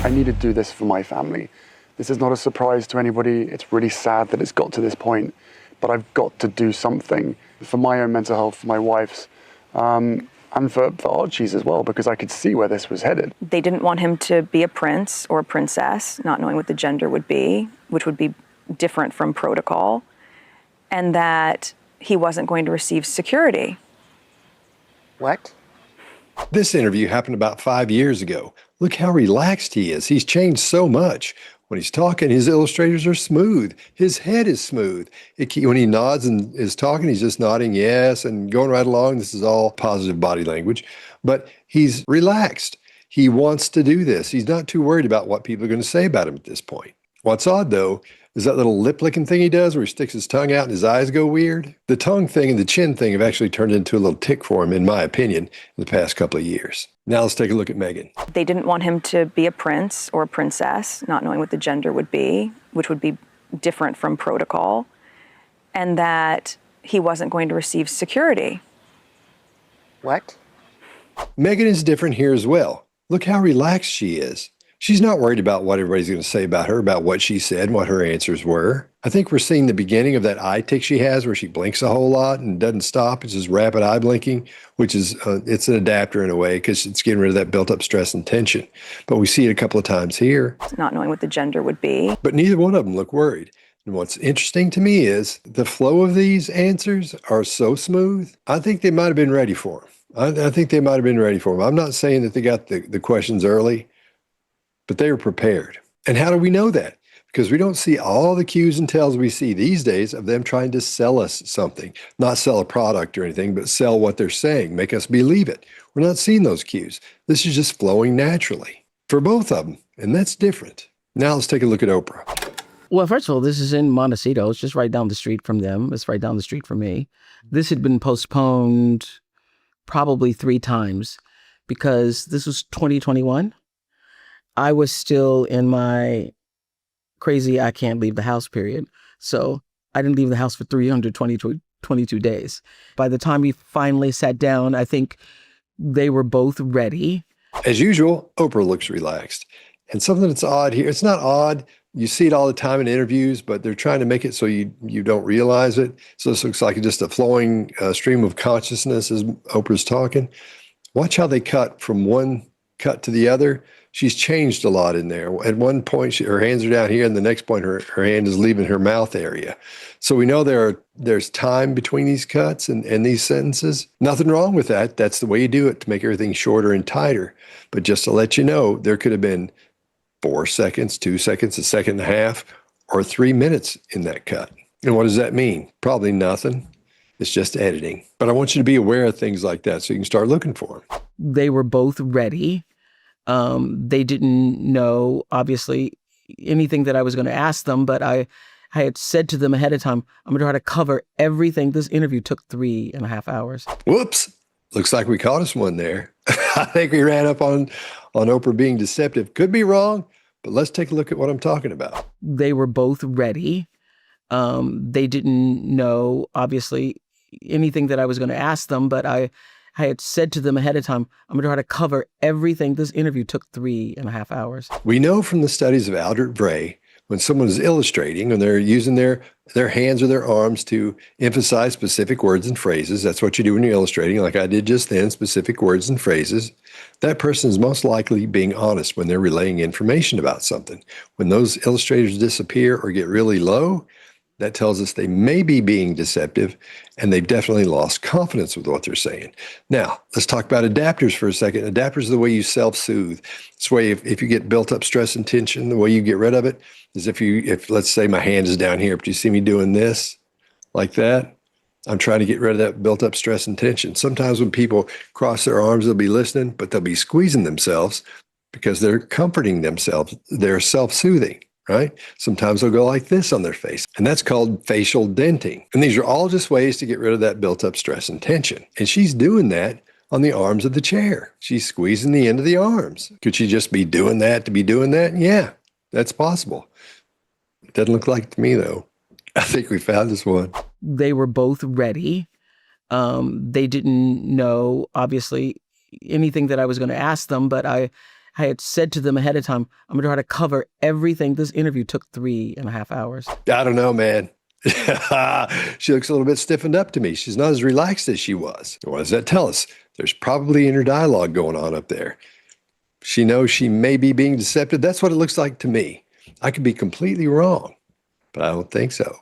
I need to do this for my family. This is not a surprise to anybody. It's really sad that it's got to this point, but I've got to do something for my own mental health, for my wife's, and for Archie's as well, because I could see where this was headed. They didn't want him to be a prince or a princess, not knowing what the gender would be, which would be different from protocol, and that he wasn't going to receive security. What? This interview happened about 5 years ago. Look how relaxed he is. He's changed so much. When he's talking, his illustrators are smooth. His head is smooth. When he nods and is talking, he's just nodding yes and going right along. This is all positive body language. But he's relaxed. He wants to do this. He's not too worried about what people are going to say about him at this point. What's odd, though, is that little lip-licking thing he does where he sticks his tongue out and his eyes go weird. The tongue thing and the chin thing have actually turned into a little tick for him, in my opinion, in the past couple of years. Now let's take a look at Megan. They didn't want him to be a prince or a princess, not knowing what the gender would be, which would be different from protocol, and that he wasn't going to receive security. What? Megan is different here as well. Look how relaxed she is. She's not worried about what everybody's going to say about her, about what she said and what her answers were. I think we're seeing the beginning of that eye tick she has where she blinks a whole lot and doesn't stop. It's just rapid eye blinking, which is, it's an adapter in a way because it's getting rid of that built up stress and tension. But we see it a couple of times here. Not knowing what the gender would be. But neither one of them look worried. And what's interesting to me is the flow of these answers are so smooth. I think they might have been ready for him. I think they might have been ready for him. I'm not saying that they got the questions early, but they were prepared. And how do we know that? Because we don't see all the cues and tells we see these days of them trying to sell us something. Not sell a product or anything, but sell what they're saying, make us believe it. We're not seeing those cues. This is just flowing naturally for both of them, and that's different. Now let's take a look at Oprah. Well, first of all, this is in Montecito. It's just right down the street from them. It's right down the street from me. This had been postponed probably 3 times because this was 2021. I was still in my crazy I can't leave the house period. So I didn't leave the house for 322 days. By the time we finally sat down, I think they were both ready. As usual, Oprah looks relaxed. And something that's odd here, it's not odd. You see it all the time in interviews, but they're trying to make it so you don't realize it. So this looks like just a flowing stream of consciousness as Oprah's talking. Watch how they cut from one cut to the other. She's changed a lot in there. At one point, her hands are down here, and the next point, her hand is leaving her mouth area. So we know there's time between these cuts and these sentences. Nothing wrong with that. That's the way you do it to make everything shorter and tighter. But just to let you know, there could have been 4 seconds, 2 seconds, a second and a half, or 3 minutes in that cut. And what does that mean? Probably nothing. It's just editing. But I want you to be aware of things like that so you can start looking for them. They were both ready. They didn't know, obviously, anything that I was going to ask them, but I had said to them ahead of time, I'm going to try to cover everything. This interview took 3.5 hours. Whoops. Looks like we caught us one there. I think we ran up on Oprah being deceptive. Could be wrong, but let's take a look at what I'm talking about. They were both ready. They didn't know, obviously, anything that I was going to ask them, but I had said to them ahead of time, I'm going to try to cover everything. This interview took 3.5 hours. We know from the studies of Aldrich Bray, when someone is illustrating and they're using their hands or their arms to emphasize specific words and phrases, that's what you do when you're illustrating, like I did just then, specific words and phrases, that person is most likely being honest when they're relaying information about something. When those illustrators disappear or get really low, that tells us they may be being deceptive, and they've definitely lost confidence with what they're saying. Now, let's talk about adapters for a second. Adapters are the way you self-soothe. It's the way if you get built up stress and tension, the way you get rid of it is if let's say my hand is down here, but you see me doing this, like that, I'm trying to get rid of that built up stress and tension. Sometimes when people cross their arms, they'll be listening, but they'll be squeezing themselves because they're comforting themselves. They're self-soothing. Right? Sometimes they'll go like this on their face, and that's called facial denting. And these are all just ways to get rid of that built up stress and tension. And she's doing that on the arms of the chair. She's squeezing the end of the arms. Could she just be doing that to be doing that? Yeah, that's possible. It doesn't look like it to me, though. I think we found this one. They were both ready. They didn't know, obviously, anything that I was going to ask them, but I I had said to them ahead of time, I'm going to try to cover everything. This interview took 3.5 hours. I don't know, man. She looks a little bit stiffened up to me. She's not as relaxed as she was. What does that tell us? There's probably inner dialogue going on up there. She knows she may be being deceptive. That's what it looks like to me. I could be completely wrong, but I don't think so.